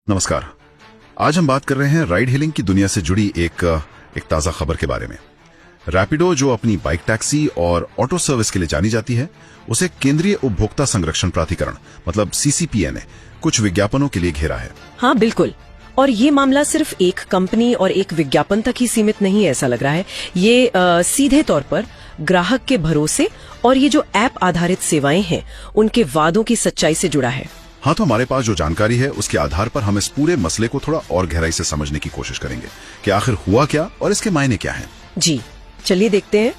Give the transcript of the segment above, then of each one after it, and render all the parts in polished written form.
नमस्कार। आज हम बात कर रहे हैं राइड हेलिंग की दुनिया से जुड़ी एक ताजा खबर के बारे में। रैपिडो, जो अपनी बाइक टैक्सी और ऑटो सर्विस के लिए जानी जाती है, उसे केंद्रीय उपभोक्ता संरक्षण प्राधिकरण मतलब CCPA ने कुछ विज्ञापनों के लिए घेरा है। हाँ बिल्कुल, और ये मामला सिर्फ एक कंपनी और एक विज्ञापन तक ही सीमित नहीं है, ऐसा लग रहा है। ये सीधे तौर पर ग्राहक के भरोसे और ये जो ऐप आधारित सेवाएं हैं उनके वादों की सच्चाई से जुड़ा है। हाँ, तो हमारे पास जो जानकारी है उसके आधार पर हम इस पूरे मसले को थोड़ा और गहराई से समझने की कोशिश करेंगे कि आखिर हुआ क्या और इसके मायने क्या हैं। जी चलिए देखते हैं।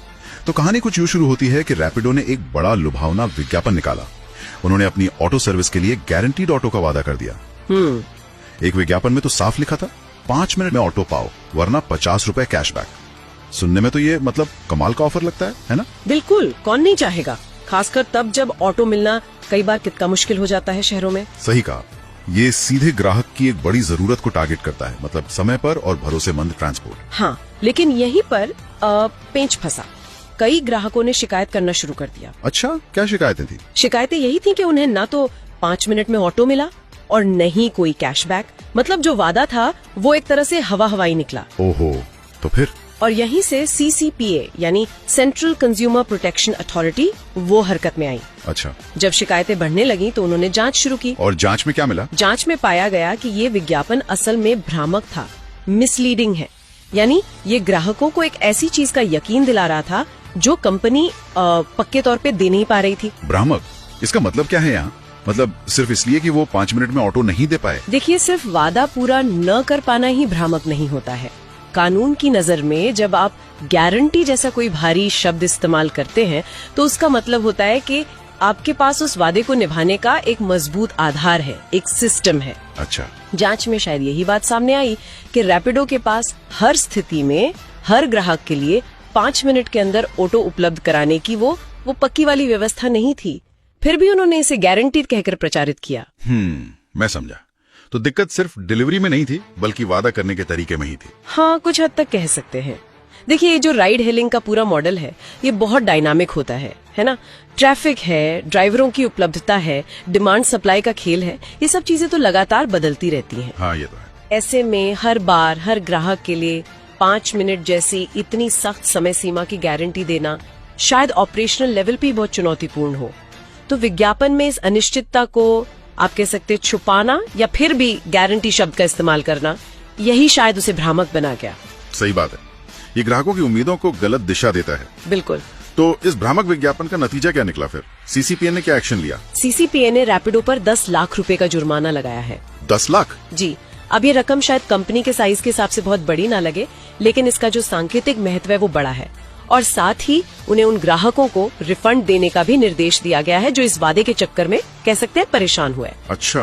तो कहानी कुछ यूं शुरू होती है कि रैपिडो ने एक बड़ा लुभावना विज्ञापन निकाला। उन्होंने अपनी ऑटो सर्विस के लिए गारंटीड ऑटो का वादा कर दिया। एक विज्ञापन में तो साफ लिखा था, 5 मिनट में ऑटो पाओ वरना 50 रुपए कैशबैक। सुनने में तो ये मतलब कमाल का ऑफर लगता है ना? बिल्कुल, कौन नहीं चाहेगा, खासकर तब जब ऑटो मिलना कई बार कितना मुश्किल हो जाता है शहरों में। सही कहा। ये सीधे ग्राहक की एक बड़ी जरूरत को टारगेट करता है, मतलब समय पर और भरोसेमंद ट्रांसपोर्ट। हाँ, लेकिन यहीं पर पेंच फंसा। कई ग्राहकों ने शिकायत करना शुरू कर दिया। अच्छा, क्या शिकायतें थी? शिकायतें यही थी कि उन्हें ना तो 5 मिनट में ऑटो मिला और न ही कोई कैशबैक। मतलब जो वादा था वो एक तरह से हवाई निकला। ओहो, तो फिर? और यहीं से CCPA यानी सेंट्रल कंज्यूमर प्रोटेक्शन अथॉरिटी वो हरकत में आई। अच्छा। जब शिकायतें बढ़ने लगी तो उन्होंने जांच शुरू की। और जांच में क्या मिला? जांच में पाया गया कि ये विज्ञापन असल में भ्रामक था, मिसलीडिंग है। यानी ये ग्राहकों को एक ऐसी चीज का यकीन दिला रहा था जो कंपनी पक्के तौर पे दे नहीं पा रही थी। भ्रामक, इसका मतलब क्या है यहाँ? मतलब सिर्फ इसलिए कि वो 5 मिनट में ऑटो नहीं दे पाए? देखिए, सिर्फ वादा पूरा न कर पाना ही भ्रामक नहीं होता है। कानून की नजर में जब आप गारंटी जैसा कोई भारी शब्द इस्तेमाल करते हैं तो उसका मतलब होता है कि आपके पास उस वादे को निभाने का एक मजबूत आधार है, एक सिस्टम है। अच्छा। जांच में शायद यही बात सामने आई कि रैपिडो के पास हर स्थिति में हर ग्राहक के लिए 5 मिनट के अंदर ऑटो उपलब्ध कराने की वो पक्की वाली व्यवस्था नहीं थी। फिर भी उन्होंने इसे गारंटीड कहकर प्रचारित किया। मैं समझा। तो दिक्कत सिर्फ डिलीवरी में नहीं थी बल्कि वादा करने के तरीके में ही थी। हाँ, कुछ हद तक कह सकते हैं। देखिए, ये जो राइड हेलिंग का पूरा मॉडल है ये बहुत डायनामिक होता है ना? ट्रैफिक है, ड्राइवरों की उपलब्धता है, डिमांड सप्लाई का खेल है, ये सब चीजें तो लगातार बदलती रहती हैं। हाँ, ये तो है। ऐसे में हर बार हर ग्राहक के लिए 5 मिनट जैसी इतनी सख्त समय सीमा की गारंटी देना शायद ऑपरेशनल लेवल पे बहुत चुनौतीपूर्ण हो। तो विज्ञापन में इस अनिश्चितता को आप कह सकते छुपाना या फिर भी गारंटी शब्द का इस्तेमाल करना, यही शायद उसे भ्रामक बना गया। सही बात है, ये ग्राहकों की उम्मीदों को गलत दिशा देता है। बिल्कुल। तो इस भ्रामक विज्ञापन का नतीजा क्या निकला फिर? CCPA ने क्या एक्शन लिया? CCPA ने रैपिडो पर 10 लाख रुपए का जुर्माना लगाया है। 10 लाख? जी। अब ये रकम शायद कंपनी के साइज के हिसाब से बहुत बड़ी ना लगे, लेकिन इसका जो सांकेतिक महत्व है वो बड़ा है। और साथ ही उन्हें उन ग्राहकों को रिफंड देने का भी निर्देश दिया गया है जो इस वादे के चक्कर में कह सकते हैं परेशान हुए। अच्छा,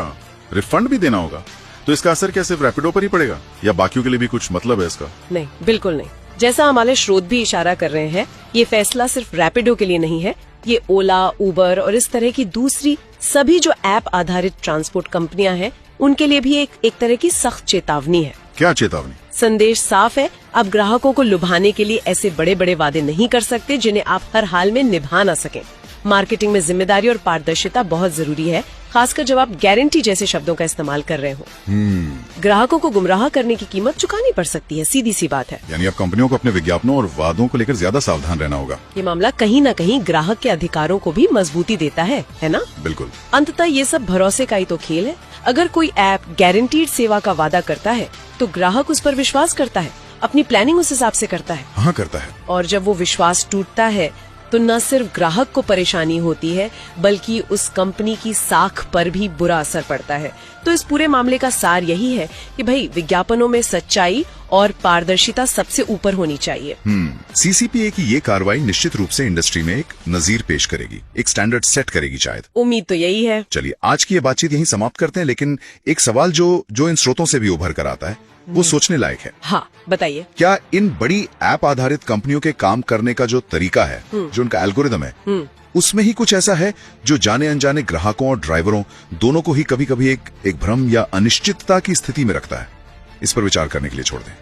रिफंड भी देना होगा? तो इसका असर क्या सिर्फ रैपिडो पर ही पड़ेगा या बाकियों के लिए भी कुछ मतलब है इसका? नहीं, बिल्कुल नहीं। जैसा हमारे स्रोत भी इशारा कर रहे हैं, ये फैसला सिर्फ रैपिडो के लिए नहीं है। ये ओला, उबर और इस तरह की दूसरी सभी जो ऐप आधारित ट्रांसपोर्ट कंपनियां हैं उनके लिए भी एक तरह की सख्त चेतावनी है। क्या चेतावनी? संदेश साफ है, आप ग्राहकों को लुभाने के लिए ऐसे बड़े बड़े वादे नहीं कर सकते जिन्हें आप हर हाल में निभा ना सकें। मार्केटिंग में जिम्मेदारी और पारदर्शिता बहुत जरूरी है, खासकर जब आप गारंटी जैसे शब्दों का इस्तेमाल कर रहे हो। ग्राहकों को गुमराह करने की कीमत चुकानी पड़ सकती है, सीधी सी बात है। यानी अब कंपनियों को अपने विज्ञापनों और वादों को लेकर ज्यादा सावधान रहना होगा। ये मामला कहीं न कहीं ग्राहक के अधिकारों को भी मजबूती देता है ना? बिल्कुल। अंततः ये सब भरोसे का ही तो खेल है। अगर कोई ऐप गारंटीड सेवा का वादा करता है तो ग्राहक उस पर विश्वास करता है, अपनी प्लानिंग उस हिसाब से करता है। हाँ, करता है। और जब वो विश्वास टूटता है तो न सिर्फ ग्राहक को परेशानी होती है बल्कि उस कंपनी की साख पर भी बुरा असर पड़ता है। तो इस पूरे मामले का सार यही है कि भाई विज्ञापनों में सच्चाई और पारदर्शिता सबसे ऊपर होनी चाहिए। CCPA की ये कार्रवाई निश्चित रूप से इंडस्ट्री में एक नजीर पेश करेगी, एक स्टैंडर्ड सेट करेगी शायद। उम्मीद तो यही है। चलिए, आज की ये बातचीत यहीं समाप्त करते हैं, लेकिन एक सवाल जो इन स्रोतों से भी उभर कर आता है वो सोचने लायक है। हाँ, बताइए। क्या इन बड़ी ऐप आधारित कंपनियों के काम करने का जो तरीका है, जो उनका एल्गोरिदम है, उसमें ही कुछ ऐसा है जो जाने अनजाने ग्राहकों और ड्राइवरों दोनों को ही कभी कभी एक भ्रम या अनिश्चितता की स्थिति में रखता है? इस पर विचार करने के लिए छोड़ दें।